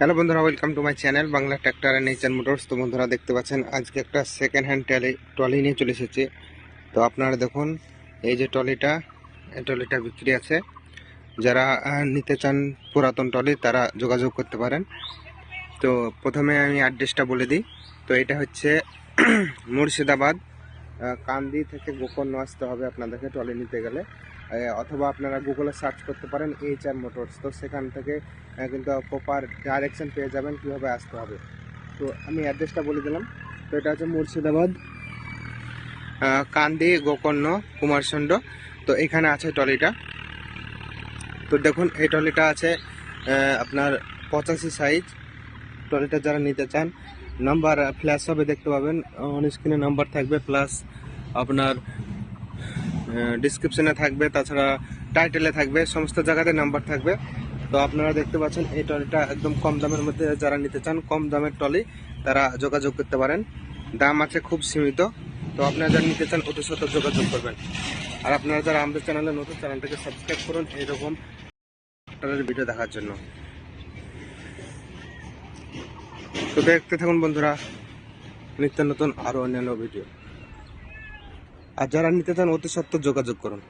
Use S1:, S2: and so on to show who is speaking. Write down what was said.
S1: Hello বন্ধুরা, welcome to my channel Bangla tractor and nature motors. তো বন্ধুরা দেখতে পাচ্ছেন আজকে একটা সেকেন্ড হ্যান্ড ট্রলি নিয়ে চলে এসেছি। তো আপনারা দেখুন, এই যে ট্রলিটা, এই ট্রলিটা বিক্রি আছে। যারা নিতে চান পুরাতন ট্রলি তারা যোগাযোগ করতে পারেন। তো প্রথমে আমি অ্যাড্রেসটা বলে দিই। তো এটা হচ্ছে মুর্শিদাবাদ, কান্দি থেকে গোকর্ণ আসতে হবে আপনাদেরকে ট্রলি নিতে গেলে, অথবা আপনারা গুগলে সার্চ করতে পারেন HR মোটরস। তো সেখান থেকে কিন্তু প্রপার ডাইরেকশন পেয়ে যাবেন কীভাবে আসতে হবে। তো আমি অ্যাড্রেসটা বলে দিলাম। তো এটা হচ্ছে মুর্শিদাবাদ, কান্দি, গোকর্ণ, কুমারসন্ড। তো এখানে আছে ট্রলিটা। তো দেখুন, এই ট্রলিটা আছে আপনার 85 সাইজ। ট্রলিটা যারা নিতে চান, নাম্বার ফ্ল্যাশ হবে, দেখতে পাবেন অন স্ক্রিনে নাম্বার থাকবে, প্লাস আপনার ডিসক্রিপশনে থাকবে, তাছাড়া টাইটেলে থাকবে, সমস্ত জায়গাতে নাম্বার থাকবে। তো আপনারা দেখতে পাচ্ছেন এই ট্রলিটা একদম কম দামের মধ্যে। যারা নিতে চান কম দামের ট্রলি তারা যোগাযোগ করতে পারেন। দাম আছে খুব সীমিত। তো আপনারা যারা নিতে চান অতি সত্ত্বর যোগাযোগ করবেন। আর আপনারা যারা আমাদের চ্যানেলে নতুন, চ্যানেলটাকে সাবস্ক্রাইব করুন এইরকম ট্রাক্টরের ভিডিও দেখার জন্য। তো দেখতে থাকুন বন্ধুরা নিত্য নতুন আরও অন্যান্য ভিডিও। আর যারা নিতে চান অতি সত্ত্বর যোগাযোগ করুন।